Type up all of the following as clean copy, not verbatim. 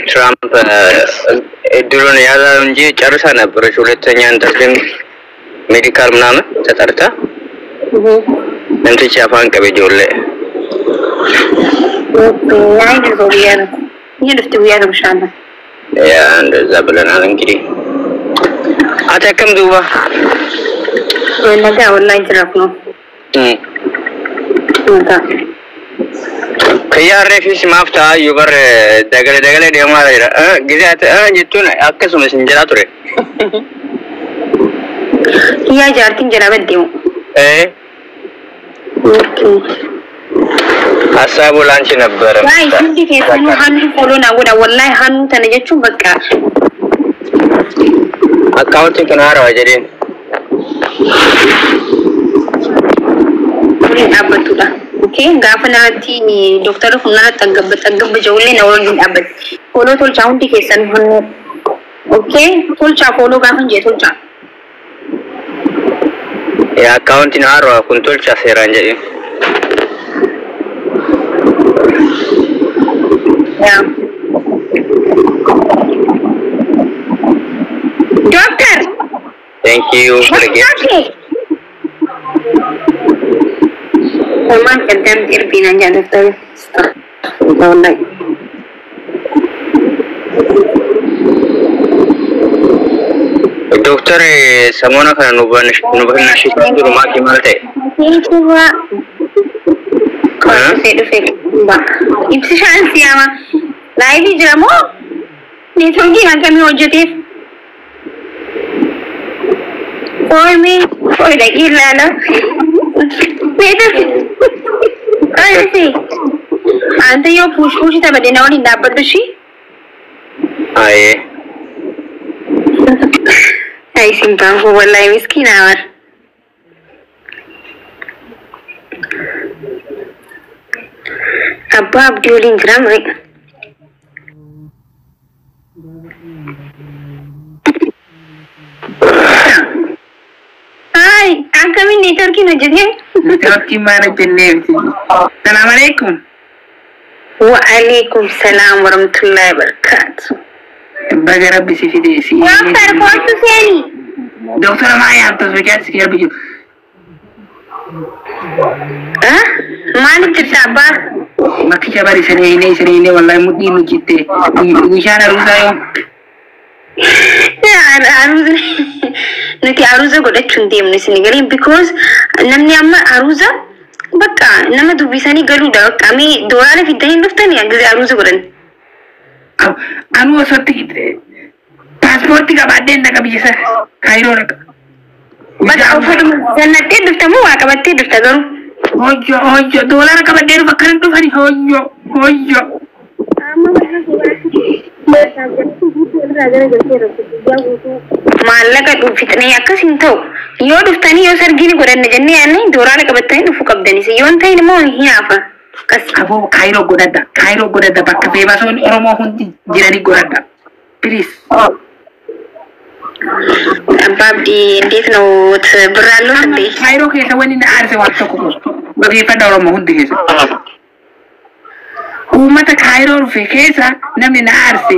ትራምፕ እድሉን ያዛ እንጂ ጨርሳ ነበረች። ሁለተኛ እንትን ሜዲካል ምናምን ተጠርታ እንትን ቻፋን ቀበጆለ አይ ነው ቢያነ ይልፍት ቢያነ ብሻለ ያ እንደዛ ብለናል። እንግዲህ አተከም ዱባ ነገ ወላሂ ትራፍ ነው ከያረፊስ ማፍታ ይበር ደገለ ደማራ ግዛት ጅቱን አከሱ መስንጀራ ቱሬ ያ ጃርቲን ጀራ በደሙ ሐሳቡ ላንቺ ነበር አይ እንዴ ከሰኑ ሀኑ ፎሎና ወዳ ወላሂ ሀኑ ተነጀቹ በቃ አካውንት ከናራ ወጀዴን አበቱዳ ኦኬ ጋፈናቲ ዶክተር ሁና ተገበ ጀውሌ ነው አበት ፎሎ ቶልቻ ሁንዲ ከሰኑ ሀኑ ኦኬ ቶልቻ ፎሎ ጋፈን ጀ ቶልቻ ያ አካውንት ናራ ኩንቶልቻ ሴራንጀ ያ ዶክተር thank you for the gift Oman kadang Filipina aja dokter. Tahun lagi. Dokter semua nak nuban nasi di rumah gimana teh? Itu wa. Kalau saya bah. Itu sih ama. Live jamu. Ni thonggi kami objektif. Koi lagi lala. Betul. Ay sih. Ante yo push ta badena wali dapat sih. Ay. Ay simpang ko wallahi miskin awar. Abba Abdulin gram re. Hai, kami network ki najde. Network ki mara jenne. Assalamualaikum. Waalaikum salam warahmatullahi wabarakatuh. Baga rabbi si fide si. Dokter kostu seni. Dokter Maya atas bagian sekian biju. Hah? Mana cerita apa? Maki cabari seni ini wallahi mudi nujitte. Wishana ruzayo. Ya aruz nanti aruza godachun deemne sini because namni amma aruza bakka nama dubbisani galuudha kami doorale fiddanii dhuftani agzi aruza godhan anu asatti passport qabaadheen dhaqa biyyasa kaayiroo dhaqa bakka uffatuma jannattee dhuftamu waa qabattee dhufta garuu hojjo doolara qabadhee dhufa akkanan dhufani hojjo maallaqa dhuunfitanii akkasin ta'u yoo dhuftanii yoo sargiin godhanne jennee yaanne dooraala qabattanii dhufu qabdanis yoon ta'in immoo hin haafa aboo kaayiroo godhadha bakka beebasoon oromoo hundi jiranii godhadha please abbaabdi እንዴት ነው ብራለው እንዴ kaayiroo keessa wanni na aarse waan tokko bageeffadha oromoo hundi keessa ummata kaayiroo dhufe keessa namni na aarse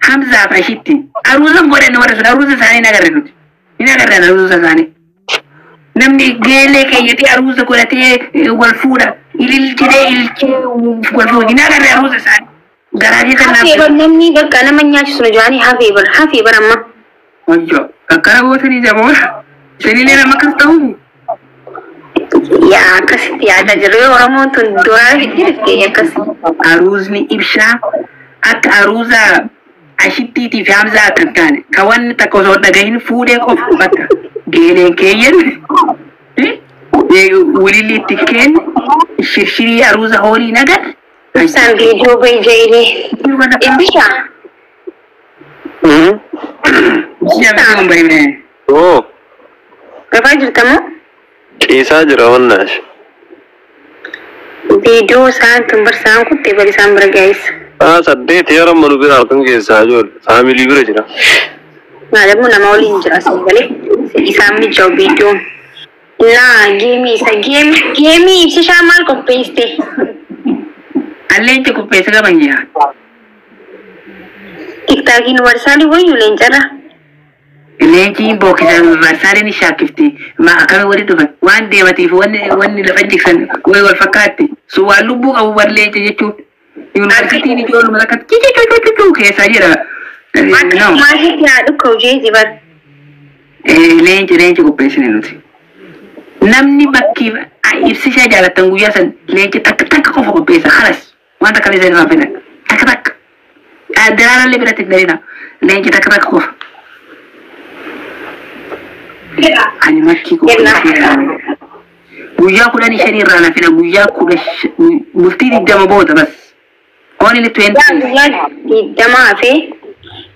Hamza Fashiti aruza godhan warra sun aruza isaanii nagarre nuti hin agarran aruza isaanii namni geelee keeyyatee aruza godhatee wal fuudha ililchee wal fuudha hin agarre aruza isaanii garaa keessa naaf namni bakka nama nyaachisu na jaanii hafee bar amma wajjo akkana gootanii jamoo saniilee nama akkas ta'uu yaa akkasitti yaada jirre oromoon tun duraa fiddirte akkas aruzni ibshaa akka aruza ashittiiti fi hamza kan taane kawan takko so dagahin fuudee qof bakka geeleen keeyyan wulili tikkeen shirshiri aruza horii nagar san video bay jeyle ibisha Siapa bayne oh berapa juta mo isa jira wannash video saan tumbar saan kutte bari sambar guys sadde tiyara manu bira kan ke sajol family bira jira malamu na maulin jira sabale isami job video na game isa game si shamal ko paste Leenca qopheessa qaban jira. TikTokiin warsaali wayyu leencarra. Leenci bookisan warsaaliin shaakifti. Ma akkami wali dhufan waan deematiif wanni lafa jigsan way wal fakkaatti. So waan lubbuu qabu war leenca jechuun. Yuunivarsiitiin ijooluma akka ciccicicicicicuu keessa jira. Maaliif yaadu kawjeeti bar. Leenci qopheessine nuti. Namni bakki ibsishaa jaalatan guyyaa san leenci takka qofa qopheessa halas waan takka illee irraa fedhan takka. Daraaraa biratti dheerina leenci takka qofa. Ani makkii qopheessee guyyaa 15 irraa na fedha guyyaa 10 murtii 20 booda bas. Only 20. Dama fe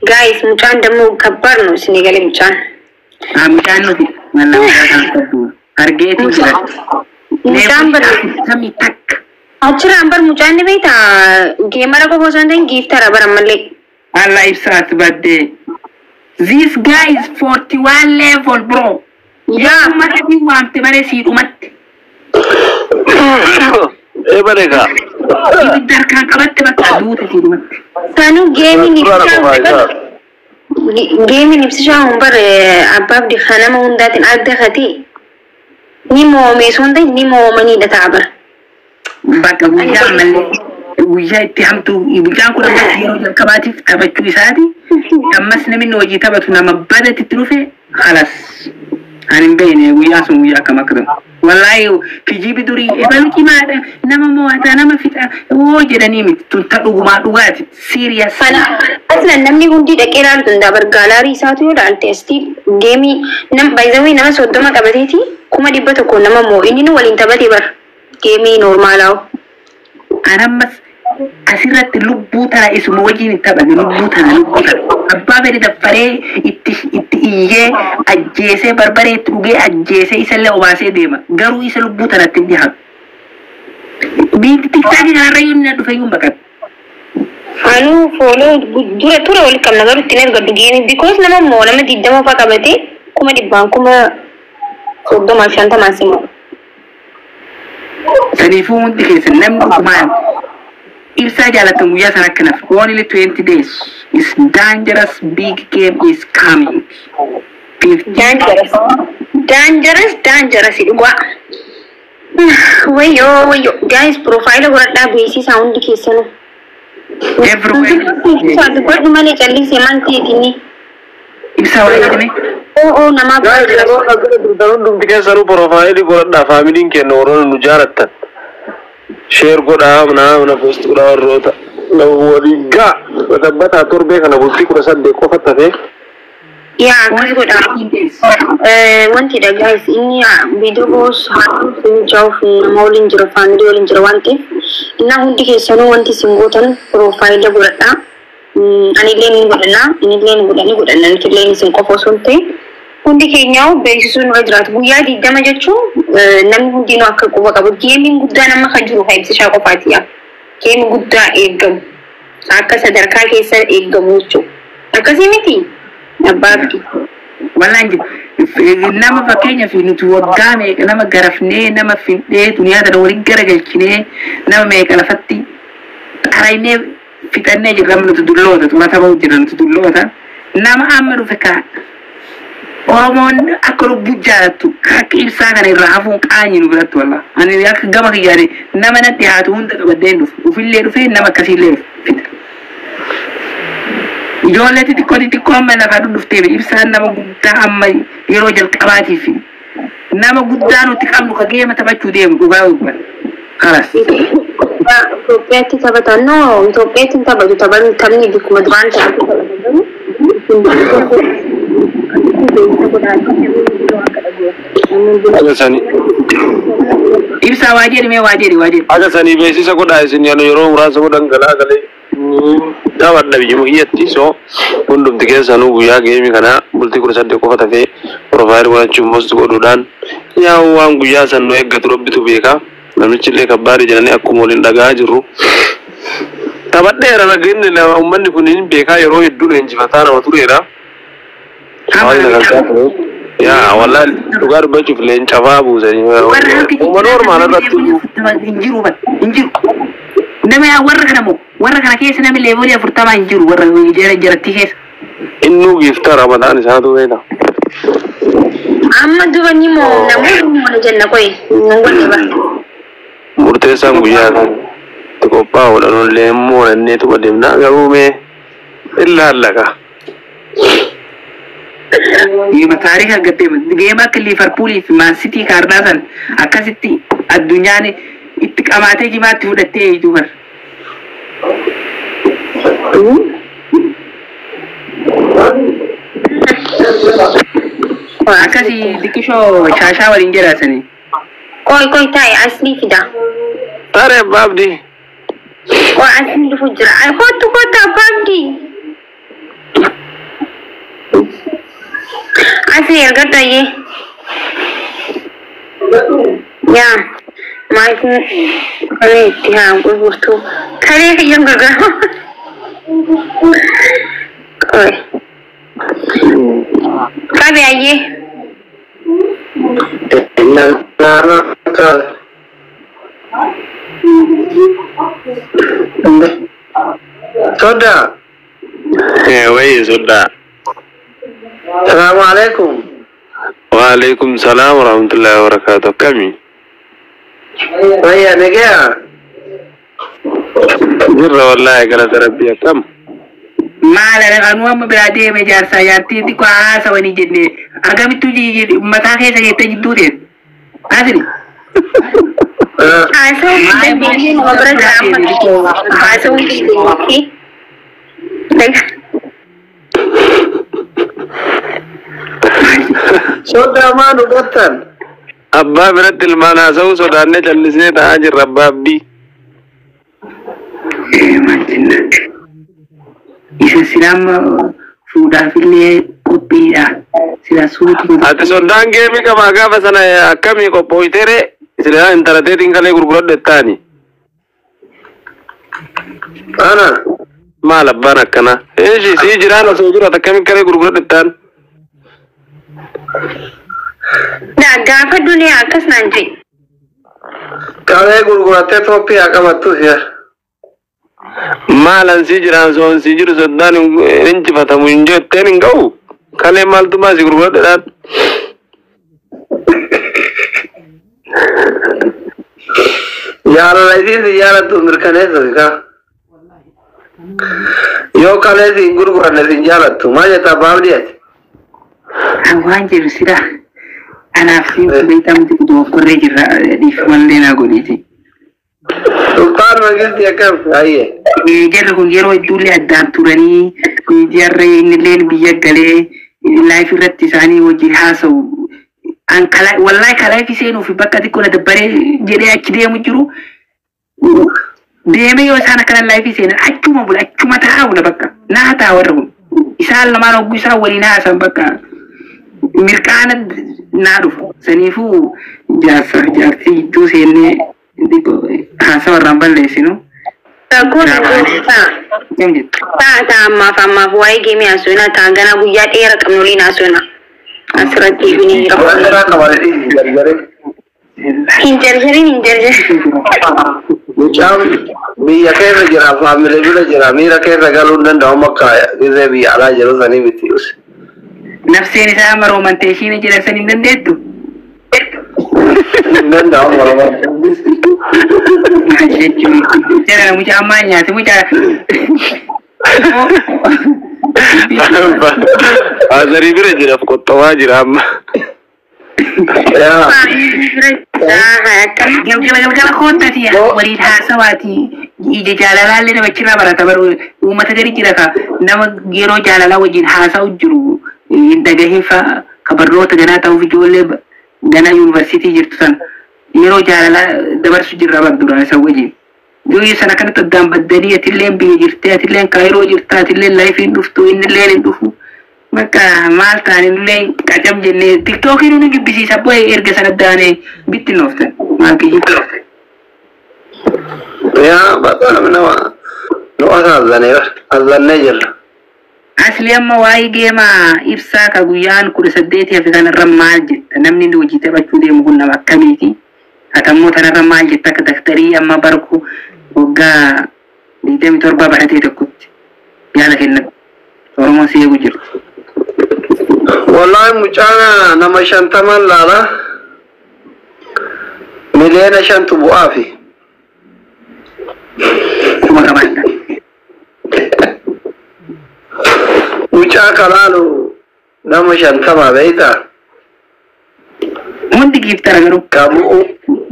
guys mucaan dammoo kabbar no Senegal mucaan. Mucaan nuti mallaqaa kan qabdu argeetii jira. Mucaan bar samii takka. Achiraan bar mucaan ni beekta geemara qofa osoo hin ta'in giiftara bara mallee. Allah ibsaat badde. This guy is 41 level bro. Yaa mata bi waamte bare si dhumatti. Bareka. Darkaan qabatte bakka duute si dhumatti. Sanu geemiin ibsishaa humbar abbaaf dikhanama hundaatiin adda kati ni moomee sonda ni moomaniidha ta'a bara. Bakka guyyaa mallee guyyaa itti hamtu mucaan kun yeroo jalqabaatiif taphachuu isaati. Ammas namni hojii taphatu nama badatti dhufe halas. Ani beene guyyaa sun guyyaa akkam akka ta'u. Wallahi kijibi durii ebalu cimaadha nama mo'ata nama fixa oo jedhanii miti tun ta dhugumaa dhugaati serious. Aslan namni hundi dhaqee ilaalu danda'a bar gaalaarii isaatu yoo ilaalte astii geemii baay'izawii nama 30 qabateeti 100 nama moo inni waliin taphate bar geemii normaalaa. Anammas asirratti lubbuu tana isuma wajjin taphate lubbuu tana abbaa fedhe daffaree itti iyyee ajjeesee barbaree itti dhugee ajjeesee isallee obaasee deema garuu isa lubbuu tanatti hin dhiyaatu. Biinti tiktaakii kanarra yoo inni dhufeyyuun baqata. Anu follow dura tura wal qabna garuu ittiin argaddu geemii because nama moo nama 20 fa'aa qabate 100 30 simoo. Saniifuu hundi keessa namni dhugumaan ibsaa jaalatan guyyaa sana akkanaaf only 20 days is dangerous big game is coming. Dangerous dhugwa. Wayyo guys profile godhadhaa beeksisaa hundi keessanuu. Everywhere. Godhu malee callisee manteetini. Ibsaa waa jedhame. Nama Hundi keessanuu profile godhadhaa faamiliin kenna warroon nu jaalattan. Share godhaa mana post godhaa warroota waliin gaa dabbataa torbee kana bultii 18 qofa tafe. yaa akkas godha. Wantidha guys inni video boos haatu finjaaw nama waliin jira family waliin jira waan ta'eef inna hundi keessanuu wanti singootan profile godhadha. Ani illee ni godhanna inni illee ni godhanna nuti illee ni sin qofa osoo hin ta'in hundi keenyaa'u beeksisuun irra jiraatu guyyaa 20 jechuun namni hundinuu akka quba qabu geemiin guddaa nama kan jiru ibsishaa qofaati yaa geemiin guddaa eeggamu akka sadarkaa keessa eeggamu jechuudha akkasii miti abbaabdi. Wallahi nama fakkeenya fi nuti waggaa meeqa nama garafnee nama fidhee duniyaa tana waliin garagalchinee nama meeqa lafatti xaraynee fixannee jirra nuti dulloota xurata bahu jirra nuti dulloota nama amma dhufe kaa Oromoon akka lubbuu jaallattu akka ibsaa kana irraa hafuun qaanyi nu biratti walla. Ani akka gama kiyyaade nama na dhiyaatu hunda qabaddeen dhufu ufillee dhufee nama akkasiillee fida. Ijoollee xixiqqoo amma lafaa dhufteef ibsaan nama guddaa amma yeroo jalqabaatiif nama guddaa nuti qabnu ka geema taphachuu deemu dhugaa dhugaa. Karas. Itoophiyaatti taphatan noo Itoophiyaatti hin taphatu taphni bikkuma duraan taphatu. Ibsa wajiri. Aga sani beeksisa godhaa isin yeroo muraasa godhan galee taphadha biyya kiyyatti so hundumti keessanuu guyyaa geemii kana bultii 18 qofa tafee profaayil godhachuun post godhuudhaan yaa waan guyyaa san nu eeggatu rabbitu beeka namichi illee kabbaarii jedhanii akkuma waliin dhagaa jirru. Taphadheera nageenya uummanni kun hin beekaa yeroo hedduu leenjifataa nama tureera. Ya wallahi dhugaa dubbachuuf leencafaa buusanii. Uummanni ormaan irratti injiru. nama warra kana mo warra kana keessa namni leevoolii 40 hin jiru warra jaratti keessa innu gifta Ramadan isaatu weena amma dubani mo namu janna koy ngone ba murteessaan guyyaa kan qophaa'a walaaloon leemmoo nannee tuba deemnaa garuu mee illaa allaka Gema taarika gabbee geema akka Liverpool fi Man City kaardaasan akkasitti addunyaan itti qamaatee jimaatti fudhattee eeyyitu bar. Akkasi dikkishoo shaashaa waliin jedhaasanii. Koy taa'e asni fida. Tare baabdi. Koy asni dhufu jira. Ay kottu baabdi. Asli erga taye. Ya, maik kali dia butuh. Kali yang gagal. Kabe aye. Soda. Wei soda. Assalamualaikum. Waalaikumsalam warahmatullahi wabarakatuh. Kami. Iya, negara. Jirra wallahi kala terapi kam. Maala anu amma berade me jarsa yarti ti ko asa wani jenne agami tuji mata ke sa yete jidure asri Asa dan bini ngobrol sama asa mungkin Soda manu gatan. Abba biratil mana sau sodanne jallisee ta'aa jirra abbaabdi. Isa silam fuudhaaf illee qophiidha. Sila suuti. Ati sodaan geemi qabaa gaafa sana akkamii qophooytere sila intalateetiin kalee gurguradhu jettaani. Ana. Maal abbaan akkana? Eeshi sii jiraan osoo jiru ati akkamii kalee gurguradhu jettaan? gaafa dunia akkas naan jee. Kalee gurgurattee Itoophiyaa qabattus yaa. Maalan sii jiraan soon sii jiru soddaan injifatamu hin jetteen hin ga'u. Kalee maaltumaa si gurguradhedhaan. Jaalala isiin jaalattu mirkaneessasi kaa. Yoo kalee siin gurguranne siin jaalattu maal jettaa baabdii ati? Waan jiru sira anaaf beekamti kutuu korree jirra dhiifamallee naa godheeti. Sultaan Mangistii akkam ayyee. Jarri kun yeroo hedduullee addaan turanii jarri innillee biyya galee laayif irratti isaanii wajjin haasa'u. Wallahi kalaafi seenuu fi bakka xiqqoo na dabbaree jedhee achi deemu jiru. Deemee yoo isaan akkana laayif seenan achuma bula achuma taa'u na bakka naa ta'a warra kun. Isaan lamaan hogguu isaan waliin haasan bakka. Mirkaana naa dhufu saniifuu jaartii iddoo seennee haasa warraan balleessinu. Ammaaf waa'ee geemii haasofna ta'a gana guyyaa dheeraa qabnu waliin haasofna. Asirratti ibni hin jarjarin. Mucaan biyya keessa jira faamilee bira jira miira keessa galuu hin danda'u makka gisee biyya alaa jiru sanii miti. Nafseen isaa maroomantee ishiin jira san hin dandeettu. Hin danda'u maroomantee. Jara mucaa ammaa nyaate mucaa. Azarii bira jira qottawaa jira amma. Galgala koottati waliin haasawaati. Ija jaalalaallee namachirraa barata baruu uummata gadi jira ka nama yeroo jaalalaa wajjin haasa'u jiru. Dagahifa kabarroota ganaa ta'uuf ijoollee ganaa yuunivarsiitii jirtu san yeroo jaalalaa dabarsu jirra bardura isa wajjin. Yoo sana kanatti addaan baddanii atilleen biyya jirtee atilleen kaayiroo jirta atilleen laayifiin dhuftu innilleen hin dhufu. Bakka maal ta'an innillee qacam jennee tiktookiin nu jibbisiisa bo'ee erga sana addaanee bitti nooftan maal kiyyi. Yaa baqaam nama nu azannee jirra. Asli amma waa'ee geemaa ibsaa ka guyyaan 18 hafe kanarra maal jetta namni hojii taphachuu deemu kun nama akkamiiti? Atammoo tanarra maal jetta akka daktarii amma barku وقا ديتم تربى بعتي تكوت يالا كنا ورما سيجو جرت والله مجانا نما شنتما لالا ملينا شنت بوافي ثم كمان مجا كلالو نما شنتما بيتا من دي جيب ترى كابو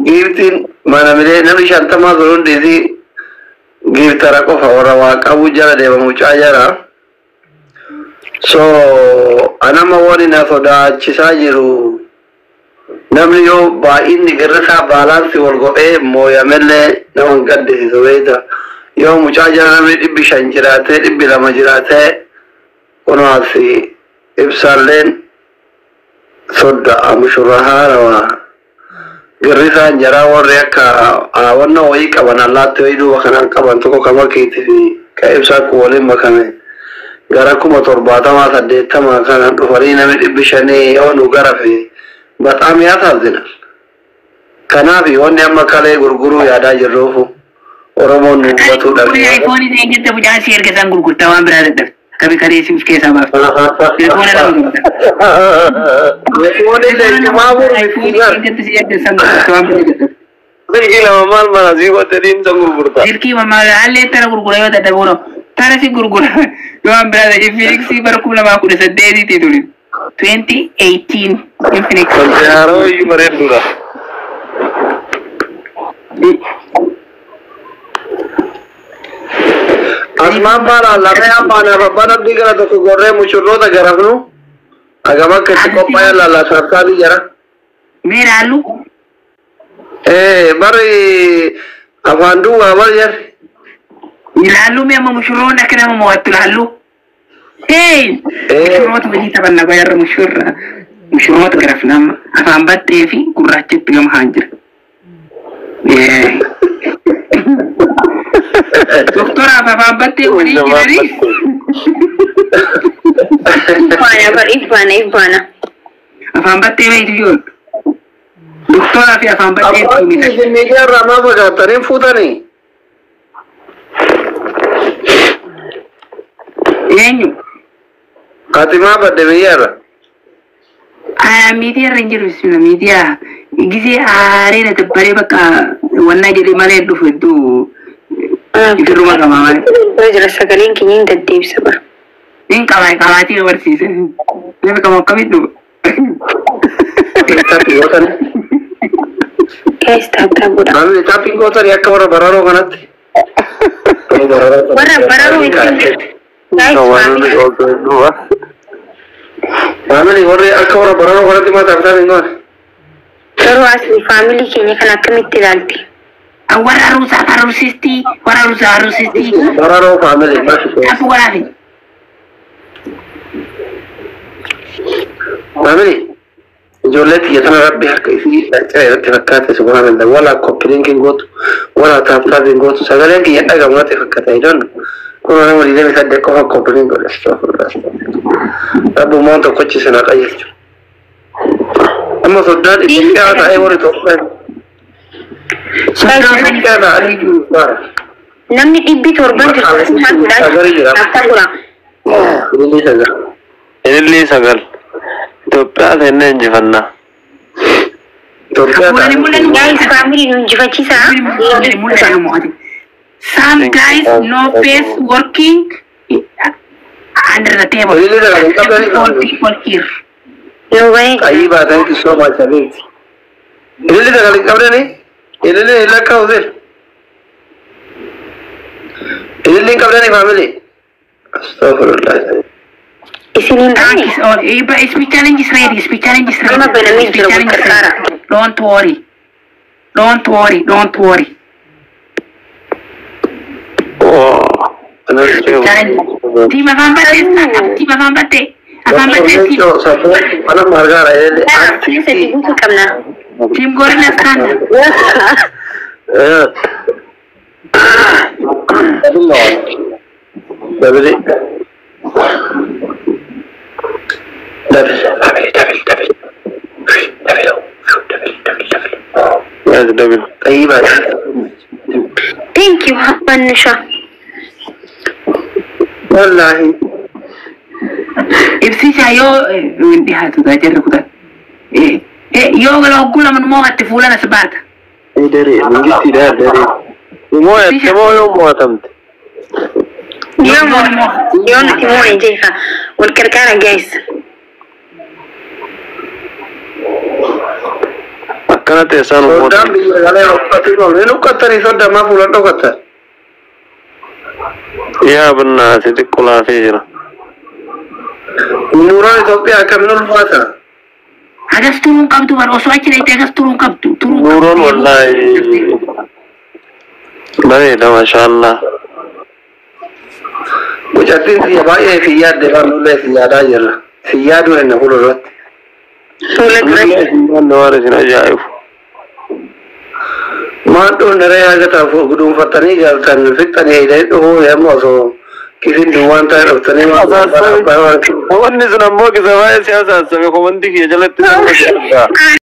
جيبتين ما نملي نما شنتما زرون ديزي جيب ترى كوفا وروا كابو جرا ديما مجا جرا so anama woni na soda chisajiru namliyo ba inni garasa balance wal gobe moya melle nawan gadde zoeta yo muchaja namli dibbi shanjirate dibbi la majirate kono asi ibsalen soda amushuraha wa garisa jara wareka wannan wai kabana lato idu wakanan kaban to ko kamar kiti ka ibsa ko wale makame gara kuma torbatama saddeettama kan dhufanii namni dhibbi shanii yoo nu garafe baxaam yaasazina kanaaf wanni amma kalee gurguruu yaadaa jirruufu oromoon nu hubatu dhabee iPhone ni jette bujaan si erga san gurgurtaa waan biraa dadhabe kabi kalee si keessa baaf telefoona lama iPhone illee maamuru iPhone jette si erga san gurgurtaa waan biraa dadhabe Sirki lama mal mana sih kau tadi ini gurgurta. sirki mama halle tara gurgura yoo dadhabe wono tara si gurgura yoo waan biraa dadhabe Infinix bara 2018 ti tuli 2018 Infinix Sejarah ini keren dulu. asmaan baala lamee afaana babbana digara tokko gorree mushurroota garafnu agama akkatti qophaa'e lalla sarkaadii jara meera hallu bari afaan duwwaa bar jarri ilaallu mee amma mushurroon akka nama mo'attu ilaallu mushurroota hojii taphanna bayarra mushurroota garafnama afaan battee fi gurraachitti gama haan jira doktora afaan battee walii jirani Ifana. afaan battee beeytu jiru doktora fi afaan battee Abbaatti miidiyaa irraa maa fagaatanii fuutanii eenyu ati maa badde biyyaa irra miidiyaa irra hin jiru suna miidiyaa gisee aareera dabbaree bakka wannaa jedhee malee dhufu hedduu Diruma kama malee. Jira sagaleen keenya hin deddeebisa bara. Nin qabaatii na barsiise. Namni kama akkamitti dhufa. Taphii gootan. Keessa taphtaa godha. Namni taphii gootan akka warra bararoo kanatti. Warra bararoo ittiin Family warri akka warra bararoo kanatti maa taphatan hin goone. garuu asii faamilii keenya kan akkamitti ilaalti? Warra arusisti. Bararoo family. Aku waraafi. Family. Ijoollee xiyya tana rabbi harka isii dhancaa irratti fakkaate subhaanallah wala koppiliinkiin gootu wala taaptaapiin gootu sagaleen kiyya dhagamuratti fakkaata ijoollu kun nama diidamii saddeet qofa koppiliin godhe rabbi moon tokkochi sana qajeelchu amma soddaan Itoophiyaa ta'ee warri Itoophiyaa Namni 700 Ini sagal. Itoophiyaa seenaa injifannaa. guys family nu injifachiisa. Some guys no face working under the table. All people here. No way. Ayiba, thank you so much, Abid. Ini dah kali kapan ni? Ini ilaka udah. Ini kapan ni family? Astagfirullah. Isinin bani. Speech challenge is ready. Nama benami jiro berkara. Don't worry. Oh, Team Afan Batte. Anak marga ini. Saya dibutuh kamna. Team Gorilla Stand. David. ya sudah bil. Ayiba. Thank you Banusha. والله إبسيشا يو دي هاتو دا جرب دا يو غلو كل من موها تفولانا سبات دري من جيتي ده دري موية تمو يوم موية تمت يوم تمو جيفا والكركارة جايز كانت إنسان موت قدام بيجي وقتي لو كتري صدق ما فلان لو كتر يا بنا سيدك كلها فيجرا نوران إثيوبيا كم نور فاتا هذا سترون قبضو بار وصواتي لأيتا هذا سترون قبضو نوران والله بريدة ما شاء الله وجاتين في باي في يد دفع ولا في يد أجر في يد وين نقول الرد نوارس عجائب ما تقول نرى كذا فوقدون فتني قال تن فتني إذا هو يا موسو كيف دوان تاير فتني ما هو الناس نمو كذا سياسة سبيكم عندك يجلس